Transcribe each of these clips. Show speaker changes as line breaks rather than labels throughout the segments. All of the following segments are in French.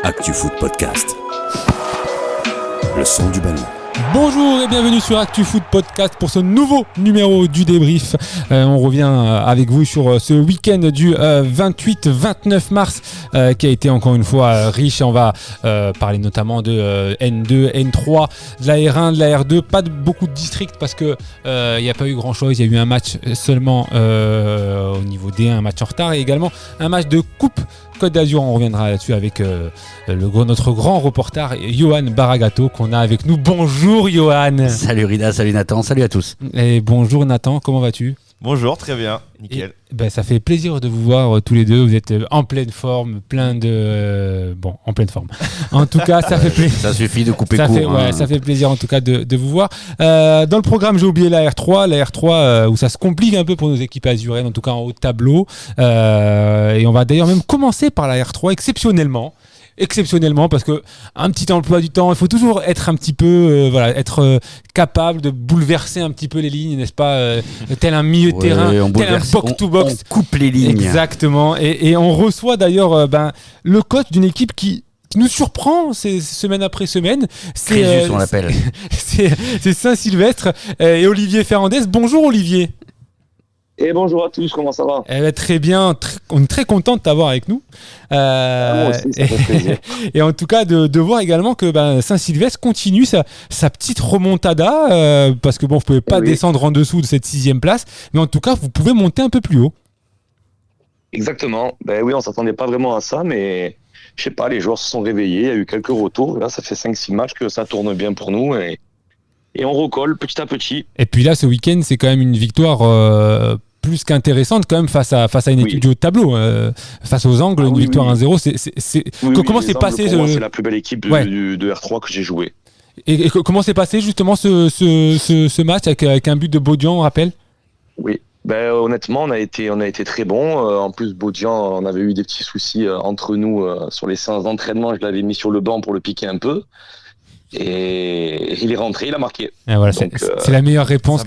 ActuFoot Podcast. Le son du ballon.
Bonjour et bienvenue sur ActuFoot Podcast pour ce nouveau numéro du débrief. On revient avec vous sur ce week-end du 28-29 mars qui a été encore une fois riche. On va parler notamment de N2, N3, de la R1, de la R2. Pas beaucoup de districts parce que il n'y a pas eu grand-chose. Il y a eu un match seulement au niveau D1, un match en retard et également un match de Coupe Côte d'Azur. On reviendra là-dessus avec notre grand reporter Johan Baragato qu'on a avec nous. Bonjour Johan.
Salut Rida, salut Nathan, salut à tous.
Et bonjour Nathan, comment vas-tu ?
Bonjour, très bien, nickel.
Ça fait plaisir de vous voir tous les deux. Vous êtes en pleine forme, en pleine forme. En tout cas, ça fait plaisir.
Ça suffit de couper
ça
court.
Ça fait plaisir en tout cas de vous voir. Dans le programme, j'ai oublié la R3 où ça se complique un peu pour nos équipes azuréennes, en tout cas en haut de tableau. Et on va d'ailleurs même commencer par la R3 exceptionnellement parce que un petit emploi du temps, il faut toujours être un petit peu être capable de bouleverser un petit peu les lignes, n'est-ce pas, tel un milieu de terrain, tel un box-to-box.
On coupe les lignes.
Exactement. Et on reçoit d'ailleurs le coach d'une équipe qui nous surprend semaine après semaine.
Crésus, on l'appelle.
C'est Saint-Sylvestre et Olivier Ferrandez. Bonjour Olivier.
Et bonjour à tous, comment ça va ?
Très bien, on est très content de t'avoir avec nous.
Moi aussi, ça fait plaisir.
Et en tout cas, de voir également que Saint-Sylvestre continue sa petite remontada, parce que vous ne pouvez pas descendre en dessous de cette 6e place, mais en tout cas, vous pouvez monter un peu plus haut.
Exactement. Oui, on ne s'attendait pas vraiment à ça, mais je sais pas, les joueurs se sont réveillés, il y a eu quelques retours. Là, ça fait 5-6 matchs que ça tourne bien pour nous et on recolle petit à petit.
Et puis là, ce week-end, c'est quand même une victoire plus qu'intéressante quand même face à une équipe du haut de tableau. Face aux Angles, une victoire 1-0. Comment s'est passé
c'est la plus belle équipe de R3 que j'ai joué.
Et comment s'est passé justement ce match avec un but de Baudian, on rappelle ?
Oui. Honnêtement, on a été très bon. En plus, Baudian, on avait eu des petits soucis entre nous sur les séances d'entraînement. Je l'avais mis sur le banc pour le piquer un peu. Et il est rentré, il a marqué.
Et voilà, c'est la meilleure réponse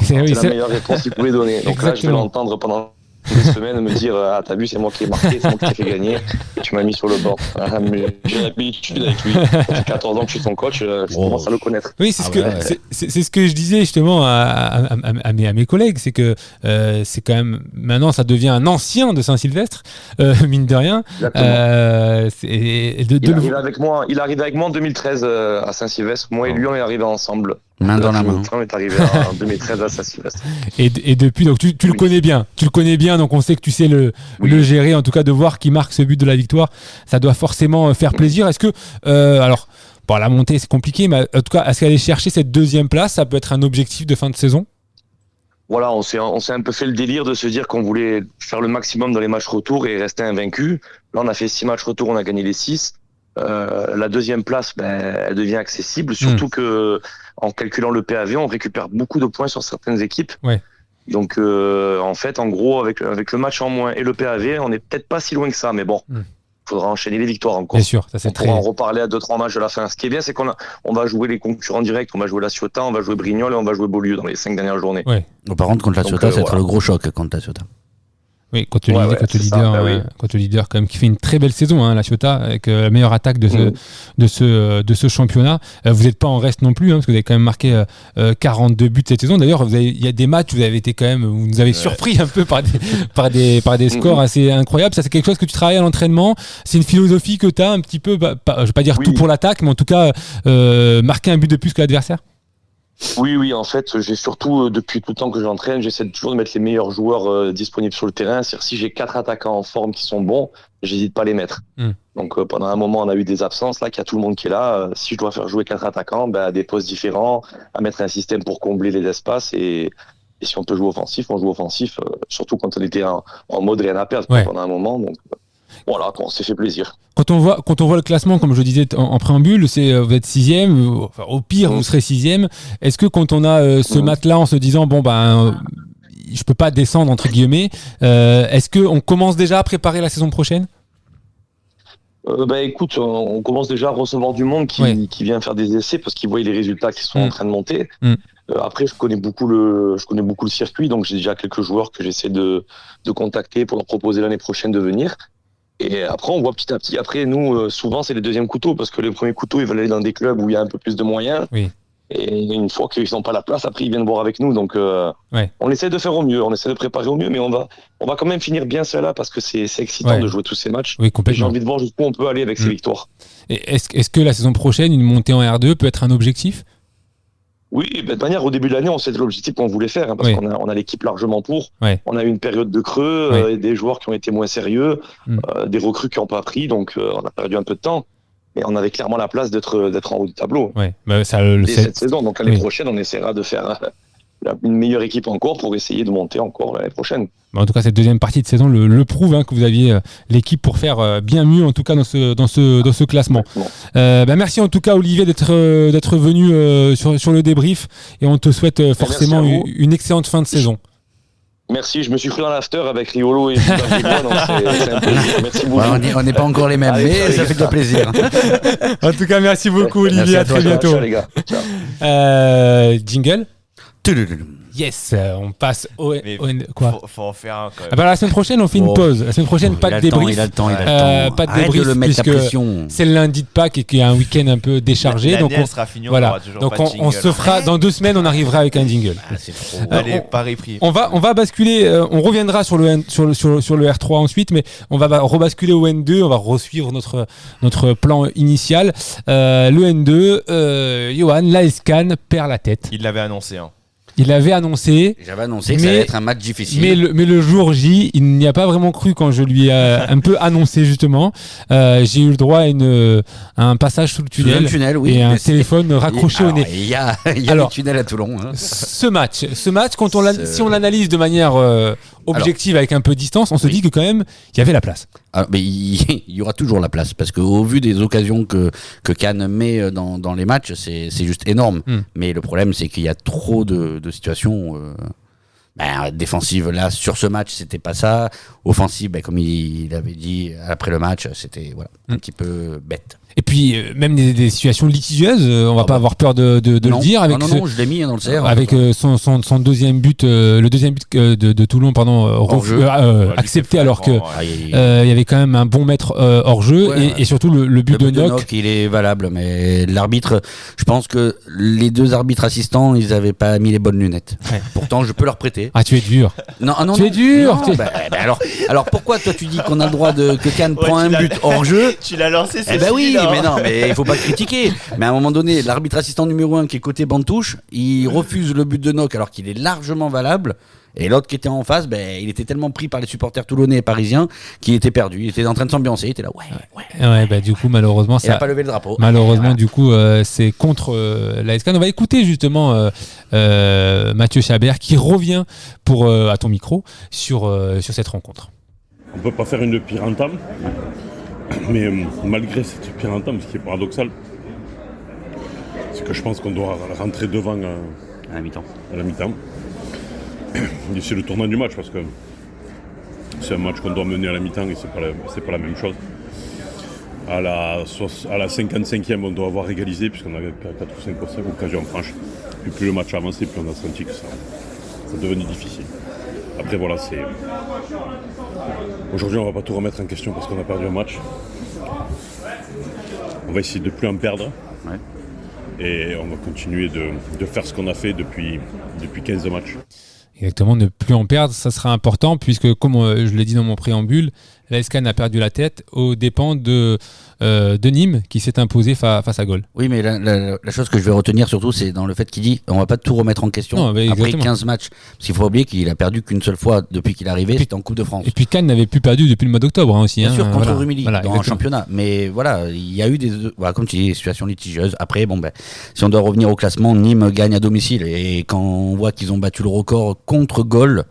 c'est la meilleure réponse qu'il pouvait donner. Donc là, je vais l'entendre pendant des semaines me dire t'as vu, c'est moi qui ai marqué, c'est moi qui t'ai fait gagner et tu m'as mis sur le banc. Mais j'ai l'habitude avec lui. Ça fait 14 ans que je suis son coach, je commence à le connaître.
Oui, c'est ce que je disais justement à mes collègues, c'est que c'est quand même maintenant ça devient un ancien de Saint-Sylvestre, mine de rien.
Il arrive avec moi en 2013 à Saint-Sylvestre. Moi et lui, on est arrivés ensemble.
Main dans la main.
On est arrivé en 2013 à Saint-Sylvestre.
Et depuis, donc tu le connais bien. Tu le connais bien, donc on sait que tu sais le gérer. En tout cas, de voir qui marque ce but de la victoire, ça doit forcément faire plaisir. Est-ce que, la montée c'est compliqué, mais en tout cas, est-ce qu'aller chercher cette 2e place, ça peut être un objectif de fin de saison ?
Voilà, on s'est un peu fait le délire de se dire qu'on voulait faire le maximum dans les matchs retour et rester invaincu. Là, on a fait 6 matchs retour, on a gagné les 6. La 2e place, elle devient accessible, surtout que en calculant le PAV, on récupère beaucoup de points sur certaines équipes.
Ouais.
Donc, en fait, en gros, avec le match en moins et le PAV, on n'est peut-être pas si loin que ça, mais bon, faudra enchaîner les victoires encore.
Bien sûr, ça c'est
pourra en reparler à 2-3 matchs de la fin. Ce qui est bien, c'est qu'on va jouer les concurrents directs, on va jouer la Ciotat, on va jouer Brignoles et on va jouer Beaulieu dans les 5 dernières journées.
Ouais.
Par contre, contre la Ciotat, ça va être le gros choc contre la Ciotat.
Oui, contre le leader quand même qui fait une très belle saison, la Ciotat, avec la meilleure attaque de ce championnat. Vous n'êtes pas en reste non plus, parce que vous avez quand même marqué 42 buts cette saison. D'ailleurs, il y a des matchs où vous nous avez surpris un peu par des scores assez incroyables. Ça, c'est quelque chose que tu travailles à l'entraînement. C'est une philosophie que tu as un petit peu, je vais pas dire tout pour l'attaque, mais en tout cas marquer un but de plus que l'adversaire.
Oui, en fait, j'ai surtout, depuis tout le temps que j'entraîne, j'essaie toujours de mettre les meilleurs joueurs disponibles sur le terrain. C'est-à-dire, si j'ai 4 attaquants en forme qui sont bons, j'hésite pas à les mettre. Donc, pendant un moment, on a eu des absences, là, qu'il y a tout le monde qui est là. Si je dois faire jouer 4 attaquants, à des postes différents, à mettre un système pour combler les espaces et si on peut jouer offensif, on joue offensif, surtout quand on était en mode rien à perdre pendant un moment. Donc, voilà, on s'est fait plaisir.
Quand on voit le classement, comme je disais en préambule, vous êtes 6e, au pire vous serez 6e. Est-ce que quand on a ce match-là en se disant je peux pas descendre entre guillemets, est-ce qu'on commence déjà à préparer la saison prochaine ?
Écoute, on commence déjà à recevoir du monde qui vient faire des essais parce qu'ils voient les résultats qui sont en train de monter. Après, je connais beaucoup le circuit, donc j'ai déjà quelques joueurs que j'essaie de contacter pour leur proposer l'année prochaine de venir. Et après, on voit petit à petit. Après, nous, souvent, c'est les deuxièmes couteaux, parce que les premiers couteaux, ils veulent aller dans des clubs où il y a un peu plus de moyens.
Oui.
Et une fois qu'ils n'ont pas la place, après, ils viennent voir avec nous. Donc, on essaie de faire au mieux, on essaie de préparer au mieux, mais on va quand même finir bien cela, parce que c'est excitant de jouer tous ces matchs.
Oui,
Et j'ai
complètement.
envie de voir jusqu'où on peut aller avec ces victoires.
Et est-ce que la saison prochaine, une montée en R2 peut être un objectif ?
Oui, de toute manière, au début de l'année, on sait l'objectif qu'on voulait faire, parce qu'on a l'équipe largement pour.
Ouais.
On a eu une période de creux, et des joueurs qui ont été moins sérieux, des recrues qui n'ont pas pris, donc on a perdu un peu de temps. Mais on avait clairement la place d'être en haut du tableau.
Ouais. Bah, ça,
dès cette saison. Donc l'année prochaine, on essaiera de faire une meilleure équipe encore pour essayer de monter encore l'année prochaine.
En tout cas, cette deuxième partie de saison le prouve, que vous aviez l'équipe pour faire bien mieux, en tout cas dans ce classement. Merci en tout cas, Olivier, d'être venu sur le débrief, et on te souhaite forcément une excellente fin de saison.
Merci, je me suis pris dans l'after avec Riolo et Gilles, donc c'est un plaisir. Merci beaucoup.
On n'est pas encore les mêmes, mais ça fait de plaisir.
En tout cas, merci beaucoup, Olivier. À très bientôt.
Ciao, les gars. Ciao.
Jingle. Yes, on passe au quoi.
Faut en faire un quand même.
Ah bah, la semaine prochaine, on fait une pause. La semaine prochaine, pas de débrief.
Il a le temps.
Pas de
Arrête
débrief,
de le mettre
puisque
la pression.
c'est le lundi de Pâques et qu'il y a un week-end un peu déchargé.
L'année,
Donc
elle sera finie,
voilà. Donc on se fera dans 2 semaines, on arrivera avec un jingle.
C'est trop.
Allez, pari pris.
On va basculer. On reviendra sur le R3 ensuite, mais on va rebasculer au N2. On va resuivre notre plan initial. Le N2, Johan Laescan perd la tête.
Il l'avait annoncé.
Il avait annoncé.
J'avais annoncé que ça allait être un match difficile.
Mais le jour J, il n'y a pas vraiment cru quand je lui ai un peu annoncé justement. J'ai eu le droit à un passage sous le tunnel,
oui,
et un téléphone raccroché au nez.
Il y a le tunnel à Toulon.
Ce match, si on l'analyse de manière objective avec un peu de distance, on se dit que quand même il y avait la place.
Alors, mais il y aura toujours la place, parce qu'au vu des occasions que Cannes met dans les matchs, c'est juste énorme. Mais le problème, c'est qu'il y a trop de situations défensives. Là, sur ce match, c'était pas ça. Offensive, comme il avait dit après le match, c'était un petit peu bête.
Et puis même des situations litigieuses, on va pas avoir peur de le dire. Avec
non, je l'ai mis dans le CR.
Avec son deuxième but, le deuxième but de Toulon, accepté, alors que il y avait quand même un bon mètre hors jeu, et surtout le but de Nock.
Il est valable, mais l'arbitre, je pense que les 2 arbitres assistants, ils avaient pas mis les bonnes lunettes. Ouais. Pourtant, je peux leur prêter.
Ah, tu es dur.
Non,
tu es dur.
Alors pourquoi toi tu dis qu'on a le droit que Cannes prend un but hors jeu?
Tu l'as lancé, c'est
oui. Mais non, mais il faut pas critiquer. Mais à un moment donné, l'arbitre assistant numéro 1 qui est côté banc de touche, il refuse le but de Nock alors qu'il est largement valable. Et l'autre qui était en face, il était tellement pris par les supporters toulonnais et parisiens qu'il était perdu. Il était en train de s'ambiancer. Il était là,
du coup, malheureusement,
il n'a pas levé le drapeau.
Malheureusement, du coup, c'est contre l'ASK. On va écouter justement Mathieu Chabert qui revient à ton micro sur cette rencontre.
On ne peut pas faire une pire entame. Mais malgré cette pire entame, ce qui est paradoxal, c'est que je pense qu'on doit rentrer devant
à la mi-temps.
Et c'est le tournant du match, parce que c'est un match qu'on doit mener à la mi-temps et c'est pas la même chose. À la 55e, on doit avoir égalisé, puisqu'on a 4 ou 5 occasions franches. Puis plus le match a avancé, plus on a senti que ça devenait difficile. Après voilà, aujourd'hui on va pas tout remettre en question parce qu'on a perdu un match. On va essayer de ne plus en perdre. Ouais. Et on va continuer de faire ce qu'on a fait depuis 15 matchs.
Exactement, ne plus en perdre, ça sera important, puisque comme je l'ai dit dans mon préambule, l'ASK a perdu la tête aux dépens de Nîmes, qui s'est imposé face à Gaulle.
Oui, mais la chose que je vais retenir surtout, c'est dans le fait qu'il dit on va pas tout remettre en question après 15 matchs. Parce qu'il faut oublier qu'il a perdu qu'une seule fois depuis qu'il est arrivé, c'était en Coupe de France.
Et puis Cannes n'avait plus perdu depuis le mois d'octobre aussi.
Bien sûr, contre Rumilly, dans un championnat. Mais voilà, il y a eu comme tu dis, des situations litigieuses. Après, si on doit revenir au classement, Nîmes gagne à domicile. Et quand on voit qu'ils ont battu le record contre Gaulle,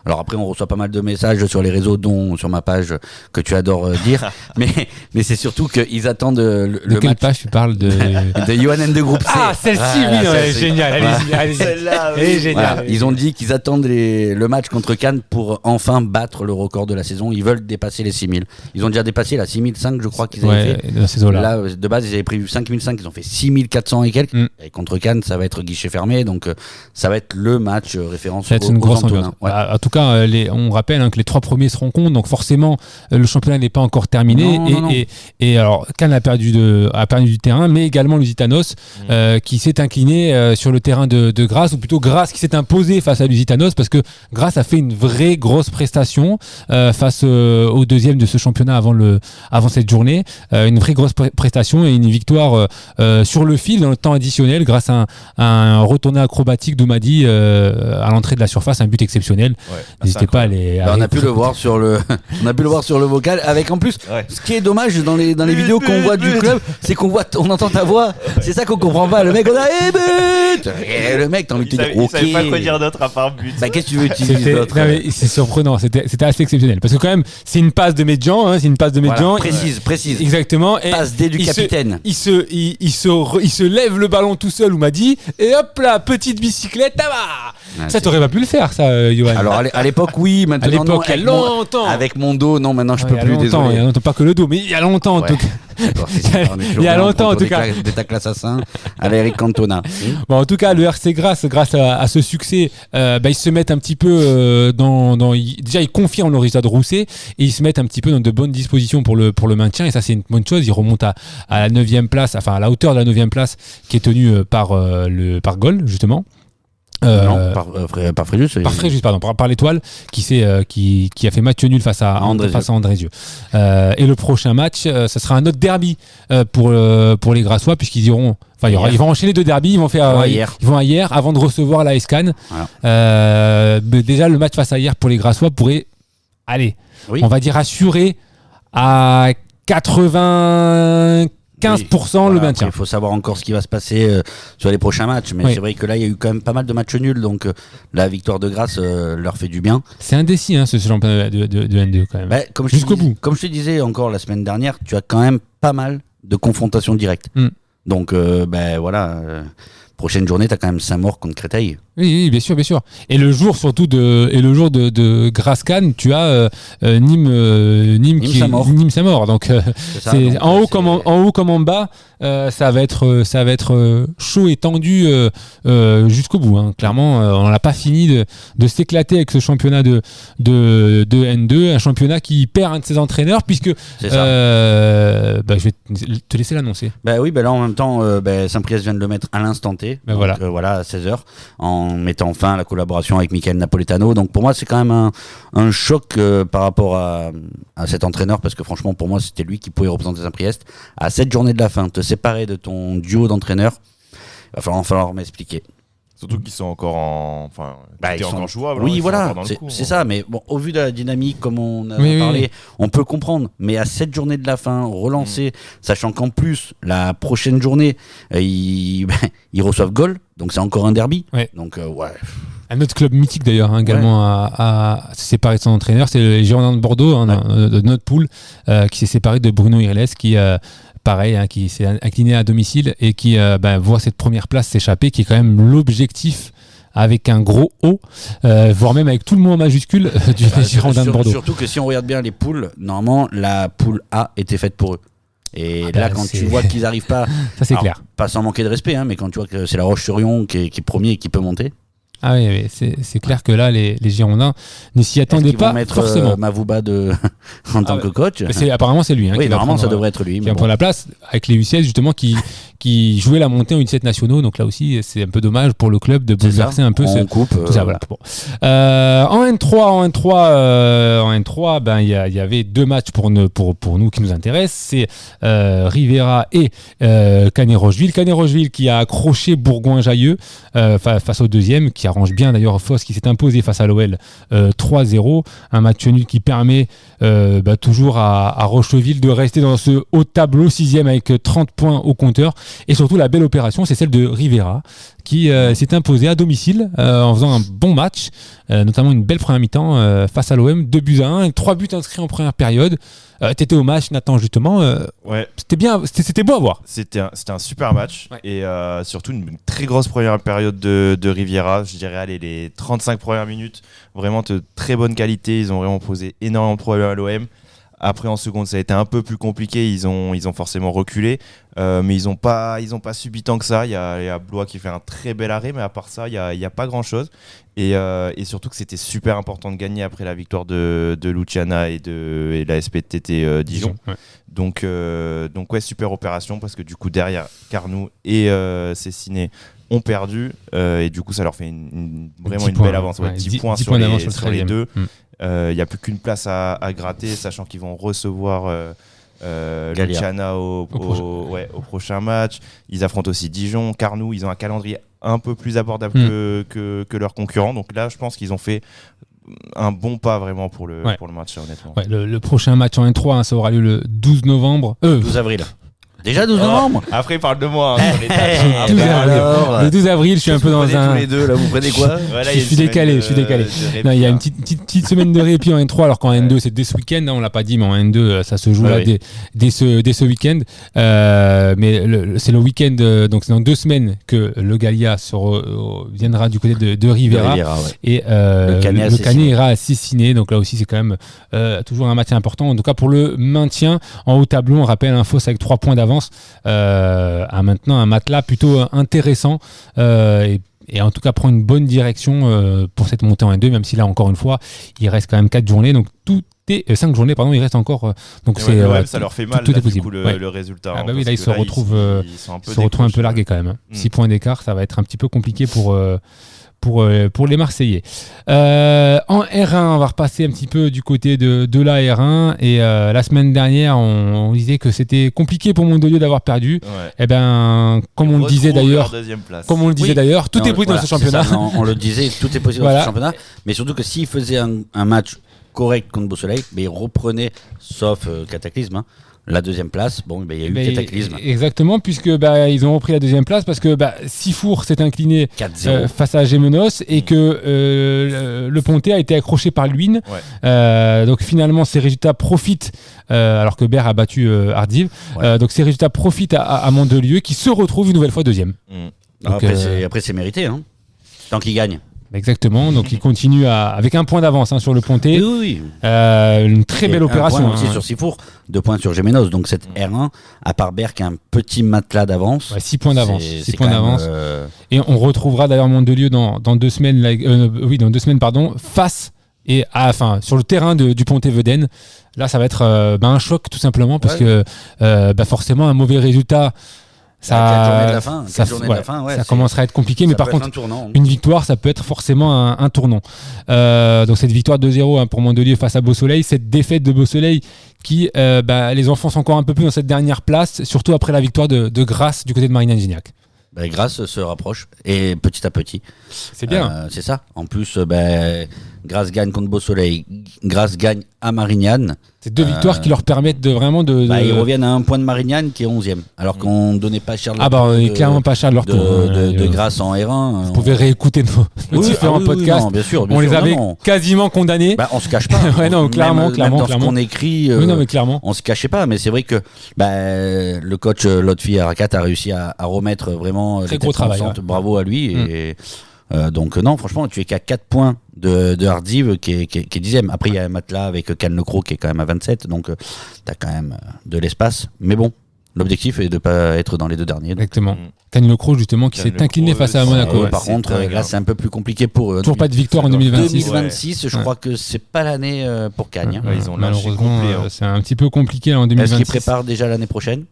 alors après on reçoit pas mal de messages sur les réseaux, dont sur ma page que tu adores dire, mais c'est surtout qu'ils attendent le
quelle
match.
Page tu parles de
Johan N de Groupe C.
Ah, celle-ci, oui, elle est géniale. Allez-y.
Celle-là,
elle est géniale.
Voilà. Ils ont dit qu'ils attendent le match contre Cannes pour enfin battre le record de la saison. Ils veulent dépasser les 6000. Ils ont déjà dépassé la 6005, je crois qu'ils avaient fait.
De la saison là.
Là, de base, ils avaient prévu 5005, ils ont fait 6400 et quelques. Et contre Cannes, ça va être guichet fermé, donc ça va être le match référence.
Ça va être une grosse ambiance.
Ouais.
En tout tout cas, on rappelle que les 3 premiers se rencontrent, donc forcément, le championnat n'est pas encore terminé.
Non.
Et alors, Cannes a perdu du terrain, mais également Lusitanos, qui s'est incliné sur le terrain de Grasse, ou plutôt Grasse qui s'est imposé face à Lusitanos, parce que Grasse a fait une vraie grosse prestation face au deuxième de ce championnat avant cette journée. Une vraie grosse prestation et une victoire sur le fil dans le temps additionnel grâce à un retourné acrobatique d'Oumadi à l'entrée de la surface, un but exceptionnel. N'hésitez pas à aller.
On a pu le voir sur le vocal avec en plus. Ce qui est dommage dans les vidéos qu'on voit du club, c'est qu'on entend ta voix. C'est ça qu'on comprend pas. Le mec on a but. Et le mec t'as envie de te dire
il savait pas quoi dire d'autre à part but.
Bah qu'est-ce que tu veux utiliser d'autre?
C'est surprenant. C'était assez exceptionnel parce que quand même c'est une passe de Medjan. C'est une passe de Medjan.
Précise.
Exactement. Et
passe D du capitaine.
Il se lève le ballon tout seul, Oumadi, et hop là, petite bicyclette, ça t'aurais pas pu le faire, ça, Johan.
Alors à l'époque, oui, maintenant,
à l'époque, il y a longtemps.
Avec mon dos, non, maintenant je peux plus, désolé.
Il y a longtemps, pas que le dos, mais il y a longtemps en tout cas. Il y a longtemps en tout cas.
Des tacles assassins à l'Eric Cantona.
Bon, en tout cas, le RC Grasse, grâce à ce succès, ils se mettent un petit peu déjà, ils confirment le résultat de Rousset et ils se mettent un petit peu dans de bonnes dispositions pour le maintien. Et ça, c'est une bonne chose. Ils remontent à la 9e place, enfin à la hauteur de la 9e place qui est tenue par Gol, justement.
Non, par Fréjus.
Par Fréjus, pardon, par l'Étoile qui a fait match nul face à Andrézieux. Et le prochain match, ça sera un autre derby pour les Grassois, puisqu'ils iront. Ils vont enchaîner 2 derbys, ils vont à Hier avant de recevoir la SCAN. Voilà. Déjà, le match face à Hier pour les Grassois pourrait, on va dire, assurer à 15% le maintien.
Il faut savoir encore ce qui va se passer sur les prochains matchs, mais c'est vrai que là il y a eu quand même pas mal de matchs nuls, donc la victoire de Grasse leur fait du bien.
C'est indécis ce championnat de N2 quand même.
Jusqu'au bout. Comme je te disais encore la semaine dernière, tu as quand même pas mal de confrontations directes. Donc prochaine journée, tu as quand même Saint-Maur contre Créteil.
Oui, bien sûr. Et le jour surtout de Grasse-Cannes, tu as Nîmes Saint-Maur. Donc c'est en haut comme en bas, ça va être chaud et tendu jusqu'au bout. Clairement, on n'a pas fini de s'éclater avec ce championnat de N2, un championnat qui perd un de ses entraîneurs, puisque je vais te laisser l'annoncer.
Là en même temps, Saint-Priest vient de le mettre à l'instant T. À 16h, en mettant fin à la collaboration avec Michael Napoletano. Donc pour moi, c'est quand même un choc par rapport à cet entraîneur, parce que franchement, pour moi, c'était lui qui pouvait représenter Saint-Priest. À cette journée de la fin, te séparer de ton duo d'entraîneurs, il va falloir m'expliquer.
Surtout qu'ils sont encore encore jouables.
Oui, voilà, c'est ça. Mais bon, au vu de la dynamique, comme on a parlé, on peut comprendre. Mais à cette journée de la fin, relancer, sachant qu'en plus, la prochaine journée, ils reçoivent Gol, donc c'est encore un derby. Donc,
un autre club mythique d'ailleurs, également à se séparer de son entraîneur, c'est les Girondins de Bordeaux, de notre poule, qui s'est séparé de Bruno Irles, qui pareil, qui s'est incliné à domicile et qui voit cette première place s'échapper, qui est quand même l'objectif avec un gros O, voire même avec tout le mot en majuscule du Girondin de Bordeaux.
Surtout que si on regarde bien les poules, normalement la poule A était faite pour eux. Et quand tu vois qu'ils n'arrivent pas,
ça c'est clair.
Pas sans manquer de respect, mais quand tu vois que c'est la Roche-sur-Yon qui est premier et qui peut monter.
Ah oui, c'est clair que là, les Girondins ne s'y attendaient pas
mettre
forcément.
Mavouba en tant que coach.
Apparemment, c'est lui.
Oui, normalement, ça devrait être lui.
Qui va prendre la place avec les U16 justement qui jouaient la montée en U17 nationaux. Donc là aussi, c'est un peu dommage pour le club de bouleverser un peu tout ça. Voilà. Bon. En N3, il y avait 2 matchs pour nous qui nous intéressent. C'est Rivera et Canet-Rocheville. Canet-Rocheville qui a accroché Bourgoin-Jallieu face au deuxième, qui arrange bien d'ailleurs Foss, qui s'est imposé face à l'OL 3-0. Un match nul qui permet toujours à Rocheville de rester dans ce haut tableau 6e avec 30 points au compteur. Et surtout, la belle opération, c'est celle de Rivera, qui s'est imposé à domicile en faisant un bon match, notamment une belle première mi-temps face à l'OM, 2-1 et 3 buts inscrits en première période. T'étais au match, Nathan, justement. C'était bien, c'était beau à voir.
C'était un super match et surtout une très grosse première période de Riviera. Je dirais, les 35 premières minutes, vraiment de très bonne qualité. Ils ont vraiment posé énormément de problèmes à l'OM. Après en seconde ça a été un peu plus compliqué, ils ont forcément reculé, mais ils ont pas subi tant que ça. Il y a Blois qui fait un très bel arrêt, mais à part ça il y a pas grand chose, et surtout que c'était super important de gagner après la victoire de Luciana et la SPTT Dijon.
Ouais.
Donc ouais, super opération, parce que du coup derrière Carnoux et Cessiné ont perdu, et du coup ça leur fait vraiment une belle avance, 10 points sur les deux. Il n'y a plus qu'une place à gratter, sachant qu'ils vont recevoir Luciana au prochain match. Ils affrontent aussi Dijon, Carnoux. Ils ont un calendrier un peu plus abordable que leurs concurrents. Donc là, je pense qu'ils ont fait un bon pas vraiment pour le match, honnêtement.
Ouais, le prochain match en N3, ça aura lieu le 12 novembre.
12 avril. Déjà 12 novembre.
Après, il parle de moi sur les dates.
12 avril. Le 12 avril, je suis un peu dans un...
tous les deux, là, vous prenez quoi?
Je suis décalé. Non, il y a une petite semaine de répit en N3, alors qu'en N2, c'est dès ce week-end. On l'a pas dit, mais en N2, ça se joue dès ce week-end. Mais c'est le week-end, donc c'est dans 2 semaines que le Gallia viendra du côté de Rivera. Et le Canet ira à Cessiné. Donc là aussi, c'est quand même toujours un match important. En tout cas, pour le maintien en haut tableau, on rappelle un Fos avec 3 points d'avance. À maintenant un matelas plutôt intéressant, et en tout cas prend une bonne direction pour cette montée en N2, même si là encore une fois il reste quand même 4 journées, donc 5 journées pardon, il reste encore, donc
ça leur fait mal
tout
là,
est possible.
Du coup, le résultat.
Ah bah oui, là ils se retrouvent un peu largués quand même. 6 points d'écart, ça va être un petit peu compliqué pour les Marseillais. En R1, on va repasser un petit peu du côté de la R1, et la semaine dernière on disait que c'était compliqué pour Mandelieu d'avoir perdu. Et ben comme on le disait d'ailleurs, tout est possible dans ce championnat.
On le disait, tout est possible dans ce championnat, mais surtout que s'il faisait un match correct contre Beausoleil, mais il reprenait, sauf cataclysme, la deuxième place. Bon, il y a eu cataclysme.
Exactement, puisque ils ont repris la deuxième place parce que Sifour s'est incliné face à Gémenos, et que le Pontet a été accroché par Luynes. Donc finalement, ces résultats profitent, alors que Berre a battu Ardive. Donc ces résultats profitent à Mandelieu, qui se retrouve une nouvelle fois deuxième.
Donc, après, c'est mérité, hein, tant qu'il gagne.
Exactement, donc il continue avec 1 point d'avance sur le Pontet.
Oui.
Une très belle opération.
1 point aussi sur Sifour, 2 poins sur Gémenos. Donc cette R1, à part Berck, qui a un petit matelas d'avance.
6 points d'avance. 6 points d'avance. Et on retrouvera d'ailleurs Mandelieu dans 2 semaines, dans 2 semaines, face sur le terrain du Pontet-Vedène. Là, ça va être un choc tout simplement, parce que forcément un mauvais résultat. Ça commencerait à être compliqué, mais par contre, une victoire, ça peut être forcément un tournant. Donc cette victoire 2-0 pour Mandelieu face à Beausoleil, cette défaite de Beausoleil qui les enfonce encore un peu plus dans cette dernière place, surtout après la victoire de Grasse du côté de Marignane-Gignac.
Grasse se rapproche, et petit à petit.
C'est bien.
C'est ça. En plus, Grasse gagne contre Beausoleil, Grasse gagne à Marignane.
C'est 2 victoires qui leur permettent de vraiment de...
Ils reviennent à 1 point de Marignane, qui est 11e, alors qu'on ne donnait pas cher
clairement pas cher leur tour
de Grasse en R1.
Vous pouvez réécouter nos différents podcasts.
Non, bien sûr,
on les avait quasiment condamnés.
On se cache pas.
Clairement.
Dans ce qu'on écrit,
mais clairement.
On se cachait pas, mais c'est vrai que le coach Lotfi Arakat a réussi à remettre vraiment
très gros travail.
Bravo à lui. Et donc non, franchement, tu es qu'à 4 points de Hardive, qui est 10e. Après, il y a un matelas avec Cannes-le-Croc qui est quand même à 27, donc tu as quand même de l'espace. Mais bon, l'objectif est de ne pas être dans les 2 derniers.
Exactement. Cannes-le-Croc, justement, qui s'est incliné face à Monaco.
Par contre, là, c'est un peu plus compliqué pour eux.
Toujours pas de victoire en 2026.
2026, je crois que c'est pas l'année pour Cagnes.
Ils ont
malheureusement, c'est un petit peu compliqué en 2026.
Est-ce qu'ils préparent déjà l'année prochaine ?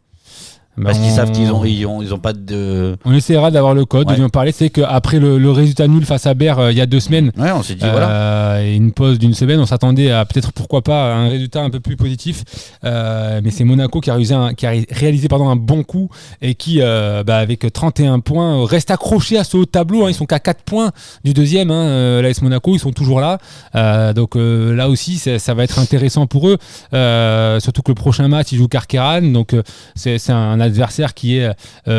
Parce qu'ils savent qu'ils ont pas de...
On essaiera d'avoir le code, de lui en parler. C'est qu'après le résultat nul face à Berre il y a 2 semaines,
on s'est dit
et une pause d'1 semaine, on s'attendait à peut-être, pourquoi pas, un résultat un peu plus positif. Mais c'est Monaco qui a réalisé un bon coup, et qui, avec 31 points, reste accroché à ce haut tableau. Ils sont qu'à 4 points du deuxième. L'AS Monaco, ils sont toujours là. Donc là aussi, ça va être intéressant pour eux. Surtout que le prochain match, ils jouent Carqueiranne. Donc c'est un adversaire qui est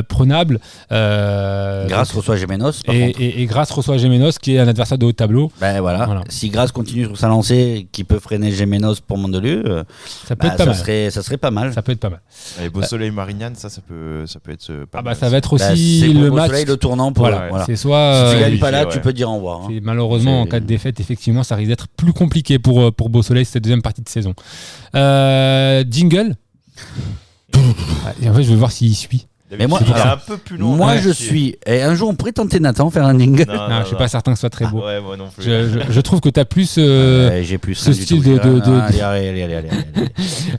prenable.
Grasse reçoit Gémenos.
Et Grasse reçoit Gémenos, qui est un adversaire de haut tableau.
Voilà. Si Grasse continue sur sa lancée, qui peut freiner Gémenos pour Mandelieu,
ça peut être pas mal.
Ça serait pas mal.
Ça peut être pas mal.
Et Beau Soleil Marignane, ça peut être pas mal.
Ça va être aussi
c'est
le
Beau
match.
Soleil, le tournant pour.
Voilà. C'est soit.
Si tu gagnes pas là, tu peux dire au revoir.
Malheureusement, en cas de défaite, effectivement, ça risque d'être plus compliqué pour Beau Soleil cette deuxième partie de saison. Jingle. En fait, je vais voir s'il suit.
Mais moi,
il est un peu plus long.
Moi, je suis. Et un jour, on pourrait tenter Nathan faire un jingle.
Non, je suis pas certain que ce soit très beau.
Ouais, moi non plus.
Je trouve que tu as plus,
j'ai plus
ce style de.
Allez.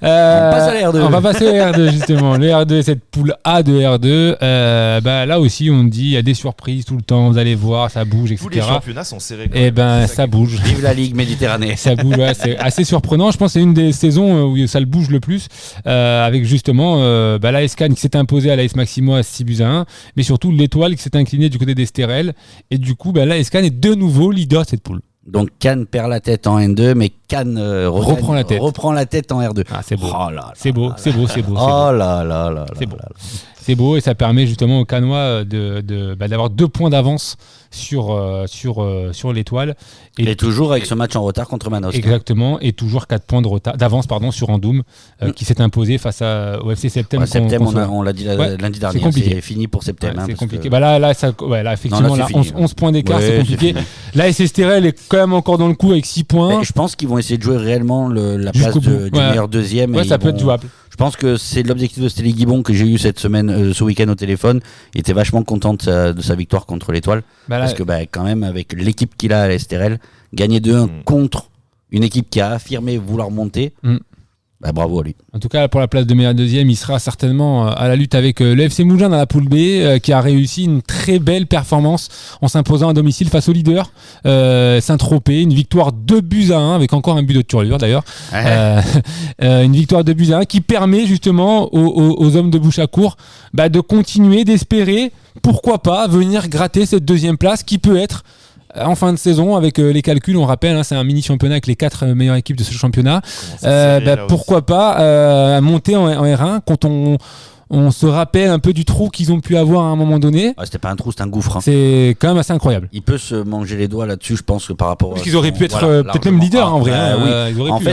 On passe à l'R2. On va passer au R2 justement. Le R2, cette poule A de R2. Là aussi, on dit il y a des surprises tout le temps. Vous allez voir, ça bouge, etc.
Tous les championnats sont serrés.
Et ça bouge.
Vive la Ligue Méditerranée.
Ça bouge. C'est assez surprenant. Je pense que c'est une des saisons où ça le bouge le plus, avec justement l'AS Cannes qui s'est imposé à l'AS Maximo à 6-1, mais surtout l'Étoile qui s'est inclinée du côté d'Estérel. Et du coup, l'AS Cannes est de nouveau leader de cette poule.
Donc Cannes perd la tête en N2, mais Cannes reprend la tête en R2.
Ah, c'est beau.
Oh là,
c'est beau.
Oh là.
C'est beau. C'est beau et ça permet justement aux Cannois d'avoir 2 points d'avance sur l'Étoile.
Et toujours avec ce match en retard contre Manosque.
Exactement, et toujours 4 points d'avance sur Andoum, qui s'est imposé face au FC Septem.
Septem, on l'a dit lundi dernier, c'est fini pour Septem.
C'est compliqué. Là, effectivement, 11 points d'écart, c'est compliqué. Là, Estérel est quand même encore dans le coup avec 6 points.
Et je pense qu'ils vont essayer de jouer réellement la place du meilleur deuxième.
Ouais, ça peut être jouable.
Je pense que c'est l'objectif de Stélie Guibon que j'ai eu cette semaine, ce week-end au téléphone. Il était vachement content de sa victoire contre l'Étoile. Parce que quand même, avec l'équipe qu'il a à l'Estérel, gagner 2-1 contre une équipe qui a affirmé vouloir monter, bravo à lui.
En tout cas, pour la place de meilleur deuxième, il sera certainement à la lutte avec le FC Mougins dans la poule B, qui a réussi une très belle performance en s'imposant à domicile face au leader Saint-Tropez. Une victoire 2-1, avec encore un but de Turlure d'ailleurs. Une victoire 2-1 qui permet justement aux hommes de Bouchacourt de continuer, d'espérer, pourquoi pas, venir gratter cette deuxième place qui peut être en fin de saison. Avec les calculs, on rappelle, c'est un mini championnat avec les 4 meilleures équipes de ce championnat. Pourquoi pas monter en R1 quand on se rappelle un peu du trou qu'ils ont pu avoir à un moment donné.
C'était pas un trou, c'était un gouffre.
C'est quand même assez incroyable.
Il peut se manger les doigts là-dessus, je pense que par rapport.
Parce qu'ils auraient pu être peut-être même leader en vrai.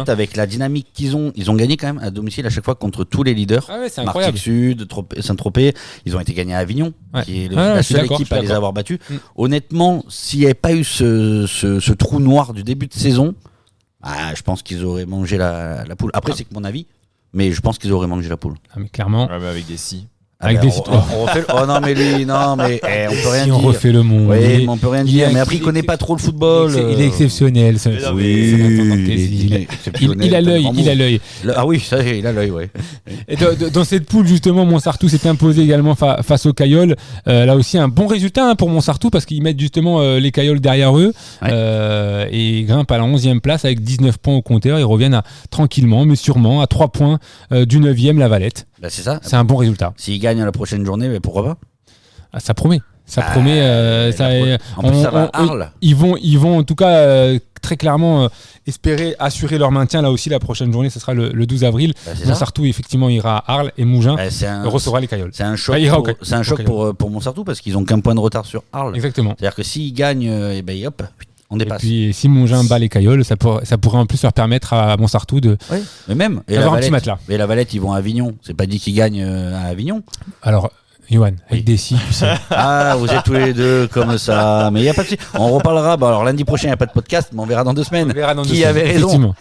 Avec la dynamique qu'ils ont gagné quand même à domicile à chaque fois contre tous les leaders.
C'est incroyable.
Martigues Sud, Saint-Tropez, ils ont été gagnés à Avignon, qui est la seule équipe à les avoir battus. Honnêtement, s'il n'y avait pas eu ce trou noir du début de saison, je pense qu'ils auraient mangé la poule. Après, c'est que mon avis. Mais je pense qu'ils auraient mangé la poule.
Mais clairement.
Mais avec des si.
Avec des
on refait non mais lui on peut rien dire.
On refait le monde.
Oui, mais on peut rien dire. Mais après il connaît pas trop le football.
Il est exceptionnel. Il a l'œil.
Ah oui, ça il a l'œil, ouais.
Et dans cette poule justement, Montsartou s'est imposé également face aux Caillols. Là aussi un bon résultat pour Montsartou parce qu'ils mettent justement les Caillols derrière eux et grimpent à la 11e place avec 19 points au compteur. Ils reviennent tranquillement mais sûrement à 3 points du 9e La Valette.
C'est ça.
C'est un bon résultat.
S'ils gagnent la prochaine journée, mais pourquoi pas?
Ça promet. Ça promet.
En plus, ça va à Arles.
Ils vont en tout cas très clairement espérer assurer leur maintien. Là aussi, la prochaine journée, ce sera le 12 avril. Montsartou, effectivement, ira à Arles et Mougins recevra les Caillols.
C'est un choc, pour Montsartou parce qu'ils n'ont qu'un point de retard sur Arles.
Exactement.
C'est-à-dire que s'ils gagnent, hop, on dépasse.
Et puis, si Mougins bat les Caillols, ça pourrait en plus leur permettre à Montsartou
d'avoir un petit matelas. Mais la Valette, ils vont à Avignon. C'est pas dit qu'ils gagnent à Avignon.
Alors, Yohan, avec des si, tu sais.
Vous êtes tous les deux comme ça. Mais il n'y a pas de souci. On reparlera. Alors lundi prochain, il n'y a pas de podcast, mais on verra dans 2 semaines. Qui avait raison.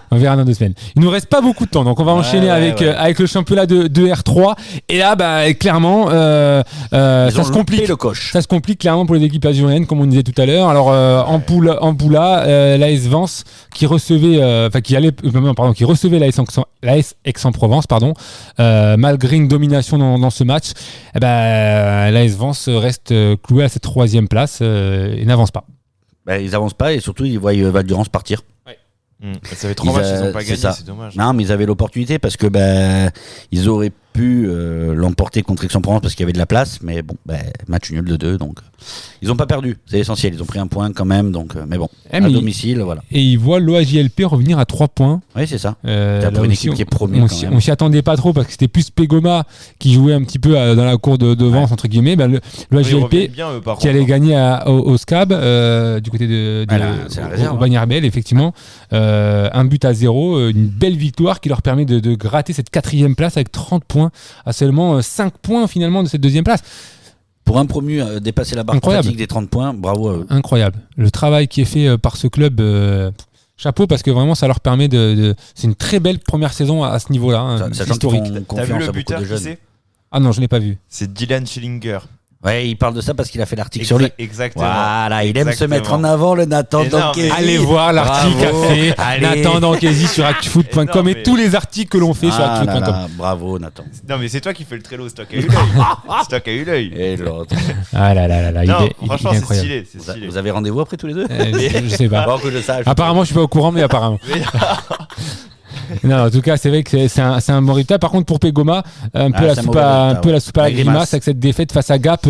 On verra dans 2 semaines. Il nous reste pas beaucoup de temps, donc on va enchaîner avec le championnat de R3. Et là, clairement, ça se complique. Ça se complique clairement pour les équipes azuriennes, comme on disait tout à l'heure. Alors en poule A, l'AS Vence qui recevait, qui recevait l'AS Aix-en-Provence, malgré une domination dans ce match. L'AS Vence reste cloué à cette 3e place et n'avance pas.
Ils n'avancent pas et surtout ils voient Val Durance partir.
Ça fait 3 matchs, ils n'ont pas gagné, c'est dommage.
Non, mais ils avaient l'opportunité parce que ils auraient pu l'emporter contre Aix-en-Provence parce qu'il y avait de la place, mais bon, match nul de 2, donc ils n'ont pas perdu, c'est l'essentiel, ils ont pris un point quand même, donc mais bon, à domicile, voilà.
Et ils voient l'OAJLP revenir à 3 points.
Oui, c'est ça. Pour une équipe qui est première quand même.
On s'y attendait pas trop parce que c'était plus Pégoma qui jouait un petit peu dans la cour de devance, entre guillemets. L'OAJLP qui allait gagner au SCAB du côté de Bagnères-Belle, effectivement. 1-0, une belle victoire qui leur permet de gratter cette 4e place avec 30 points à seulement 5 points finalement de cette 2e place.
Pour un promu dépasser la barre critique des 30 points, bravo à eux.
Incroyable. Le travail qui est fait par ce club, chapeau, parce que vraiment ça leur permet c'est une très belle première saison à ce niveau-là, historique.
T'as vu le buteur qui c'est ?
Ah non, je l'ai pas vu.
C'est Dylan Schillinger.
Ouais, il parle de ça parce qu'il a fait l'article sur lui.
Exactement.
Voilà, il aime se mettre en avant, le Nathan Danquesi.
Allez voir l'article qu'a fait Nathan Danquesi sur actufoot.com et tous les articles que l'on fait sur actufoot.com.
Bravo Nathan.
Non mais c'est toi qui fais le Trello, c'est toi qui as eu l'œil. C'est toi qui as eu l'œil.
Et l'autre.
Ah là,
non,
il
franchement,
est
c'est
incroyable.
stylé.
Vous avez rendez-vous après tous les deux
Je sais pas.
Bon, que je sache.
Apparemment, je suis pas au courant, mais apparemment. Non, en tout cas, c'est vrai que c'est un bon résultat. Par contre, pour Pégoma, un peu la soupe à la grimace avec cette défaite face à Gap,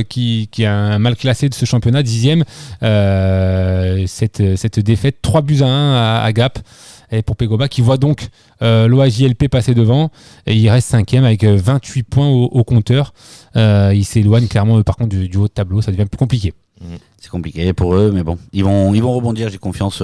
qui est un mal classé de ce championnat, 10e. Cette défaite, 3-1 à Gap. Et pour Pégoma, qui voit donc l'OAJLP passer devant, et il reste 5e avec 28 points au compteur. Il s'éloigne clairement, par contre, du haut de tableau. Ça devient plus compliqué.
C'est compliqué pour eux, mais bon, ils vont rebondir. J'ai confiance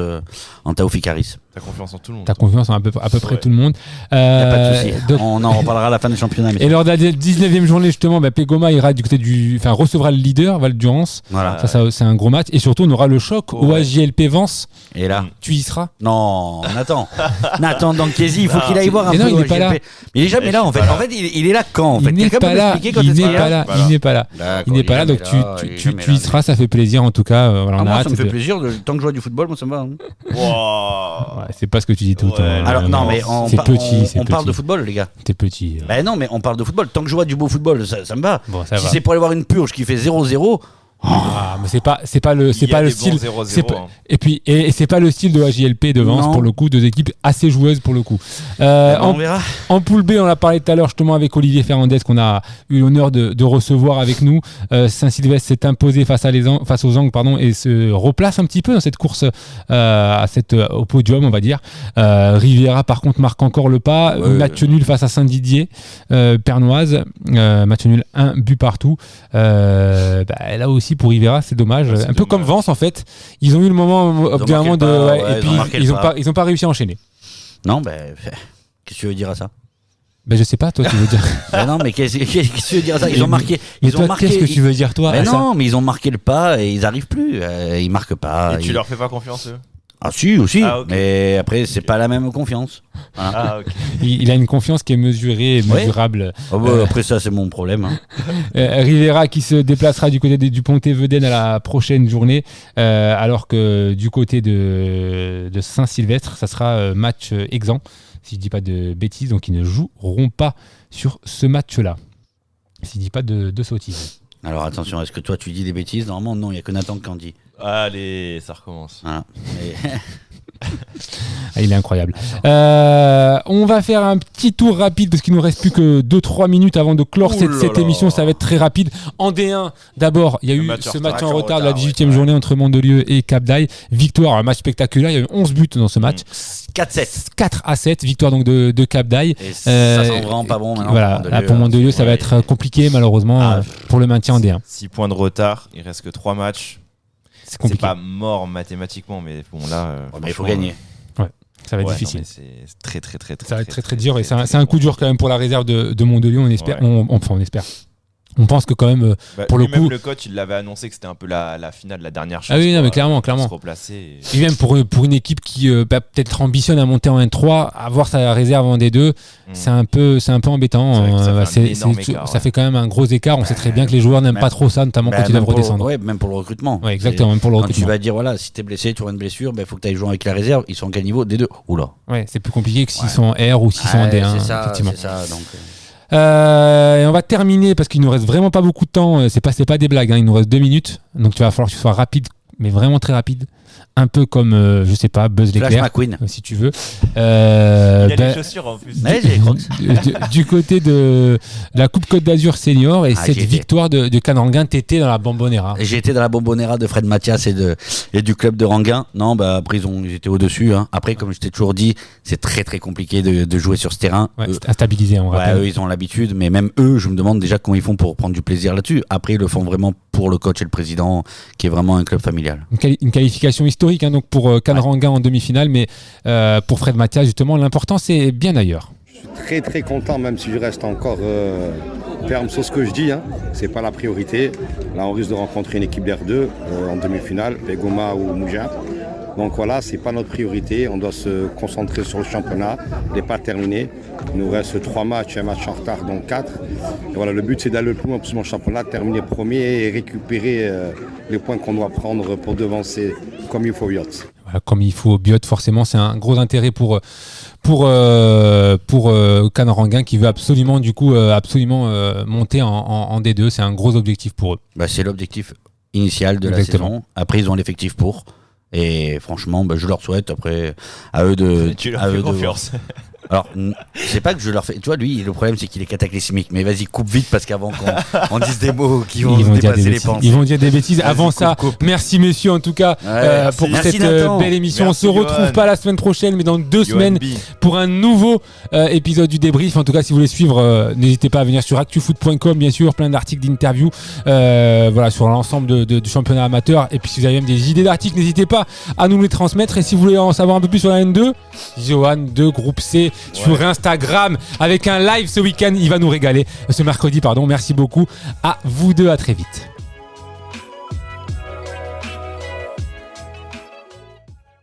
en Taoufik Harris.
T'as confiance en tout le monde.
T'as confiance en à peu près tout le monde.
Y a pas de souci. On en reparlera à la fin du championnat.
Et lors de la 19e journée, justement, Pégoma ira du côté recevra le leader, Val Durance.
Voilà.
Ça, c'est un gros match. Et surtout, on aura le choc OAJLP Vence.
Et là,
tu y seras?
Non, Nathan Danquesi, il faut qu'il aille voir un peu.
Non, il n'est pas là.
Il est jamais là, en fait. En fait, il est là quand, en fait.
Il n'est pas là. Il n'est pas là. Donc tu y seras. Ça fait plaisir, en tout cas.
Moi, ça me fait plaisir. Tant que je vois du football, moi, ça me va.
C'est pas ce que tu dis tout le temps.
Alors non, mais on parle de football, les gars.
T'es petit.
Non, mais on parle de football. Tant que je vois du beau football, ça me va.
Bon,
si c'est pour aller voir une purge qui fait 0-0.
Mais c'est pas le style. Et c'est pas le style de AJLP de Vence pour le coup, deux équipes assez joueuses pour le coup.
On verra.
En poule B, on a parlé tout à l'heure justement avec Olivier Fernandez qu'on a eu l'honneur de recevoir avec nous. Saint-Sylvestre s'est imposé face aux Angles et se replace un petit peu dans cette course au podium, on va dire. Riviera par contre marque encore le pas. Match nul face à Saint-Didier, Pernoise. Match nul, 1 but partout. Là aussi pour Rivera, c'est dommage. Un peu comme Vence en fait. Ils ont eu le moment et puis ils ont pas réussi à enchaîner.
Non, qu'est-ce que tu veux dire à ça?
Je sais pas, toi tu veux dire.
Non, mais qu'est-ce que tu veux dire à ça? Ils ont marqué.
Qu'est-ce que tu veux dire toi?
Mais ils ont marqué le pas et ils arrivent plus. Ils marquent pas.
Et tu leur fais pas confiance eux?
Ah si aussi,
okay.
Mais après c'est pas la même confiance.
Voilà. Okay.
Il a une confiance qui est mesurée et mesurable.
Après ça c'est mon problème.
Rivera qui se déplacera du côté du Pontet-Vedène à la prochaine journée, alors que du côté de Saint-Sylvestre, ça sera match exempt, si je dis pas de bêtises, donc ils ne joueront pas sur ce match-là. Si je dis pas de sottises.
Alors attention, est-ce que toi tu dis des bêtises? Normalement non, il n'y a que Nathan qui en dit.
Allez, ça recommence.
Voilà.
Il est incroyable. On va faire un petit tour rapide parce qu'il nous reste plus que 2-3 minutes avant de clore cette émission. Ça va être très rapide. En D1, d'abord, il y a eu ce match en retard de la 18e journée entre Mandelieu et Cap d'Aille. Victoire, un match spectaculaire. Il y a eu 11 buts dans ce match.
4-7.
4-7, victoire donc de Cap d'Aille.
Ça sent vraiment pas bon maintenant.
Voilà, pour Mandelieu, ça va être compliqué malheureusement pour le maintien en D1.
6 points de retard, il reste que 3 matchs. C'est pas mort mathématiquement, mais bon là.
Il faut gagner.
Ça va être difficile.
C'est très
ça va être très dur et c'est un coup dur quand même pour la réserve de Mandelieu. On espère. On espère. On pense que quand même, pour le coup...
Même le coach, il l'avait annoncé que c'était un peu la finale, la dernière chance.
Ah oui, non, mais clairement.
Se replacer
et même pour une équipe qui peut-être ambitionne à monter en N3, avoir sa réserve en D2, c'est un peu embêtant. Ça fait quand même un gros écart. On sait très bien que les joueurs n'aiment pas trop ça, notamment quand ils doivent redescendre.
Oui, même pour le recrutement.
Ouais, exactement, même pour le recrutement.
Quand tu vas dire, voilà, si t'es blessé, tu auras une blessure, il faut que tu ailles jouer avec la réserve. Ils sont à quel niveau? D2. Oula.
Ouais, c'est plus compliqué que s'ils sont en R ou s'ils sont en D1.
C'est
effectivement.
ça, donc...
Et on va terminer parce qu'il nous reste vraiment pas beaucoup de temps. C'est pas des blagues, il nous reste 2 minutes. Donc il va falloir que tu sois rapide, mais vraiment très rapide. un peu comme, je sais pas, Buzz
Flash
l'éclair,
McQueen.
si tu veux.
Il y a des chaussures en plus.
Ouais, j'ai les Crocs.
Du côté de la Coupe Côte d'Azur Senior et cette victoire de Cannes-Ranguin, t'étais dans la Bombonera.
J'ai été dans la Bombonera de Fred Mathias et du club de Ranguin. Non, après ils étaient au-dessus. Hein. Après, comme je t'ai toujours dit, c'est très très compliqué de jouer sur ce terrain.
Ouais, à stabiliser, on rappelle.
Eux, ils ont l'habitude, mais même eux, je me demande déjà comment ils font pour prendre du plaisir là-dessus. Après, ils le font vraiment pour le coach et le président, qui est vraiment un club familial.
Une qualification historique, hein, donc pour Cannes-Ranguin en demi-finale, mais pour Fred Mathias, justement, l'important c'est bien ailleurs.
Je suis très très content, même si je reste encore ferme sur ce que je dis. Hein. C'est pas la priorité. Là, on risque de rencontrer une équipe d'R2 en demi-finale, Begoma ou Mougins. Donc voilà, c'est pas notre priorité. On doit se concentrer sur le championnat. Il n'est pas terminé. Il nous reste 3 matchs, un match en retard, donc 4. Et voilà, le but c'est d'aller le plus loin possible dans le championnat, terminer premier et récupérer les points qu'on doit prendre pour devancer comme il faut Biot.
Voilà, comme il faut Biot, forcément, c'est un gros intérêt pour Cannes-Ranguin qui veut absolument monter en D2. C'est un gros objectif pour eux.
C'est l'objectif initial de la saison. Après, ils ont l'effectif pour. Et franchement, je leur souhaite après à eux de.
Tu leur fais confiance.
Alors, c'est pas que je leur fais. Tu vois, lui, le problème, c'est qu'il est cataclysmique. Mais vas-y, coupe vite parce qu'avant qu'on dise des mots qui vont dépasser les pensées.
Ils vont dire des bêtises. Avant ça, merci messieurs en tout cas pour cette belle émission.
Merci,
on se retrouve pas la semaine prochaine, mais dans 2 semaines pour un nouveau épisode du débrief. En tout cas, si vous voulez suivre, n'hésitez pas à venir sur actufoot.com, bien sûr, plein d'articles d'interviews sur l'ensemble du championnat amateur. Et puis si vous avez même des idées d'articles, n'hésitez pas à nous les transmettre. Et si vous voulez en savoir un peu plus sur la N2, Johan de Groupe C sur Instagram avec un live ce week-end, il va nous régaler ce mercredi, Merci beaucoup à vous deux, à très vite.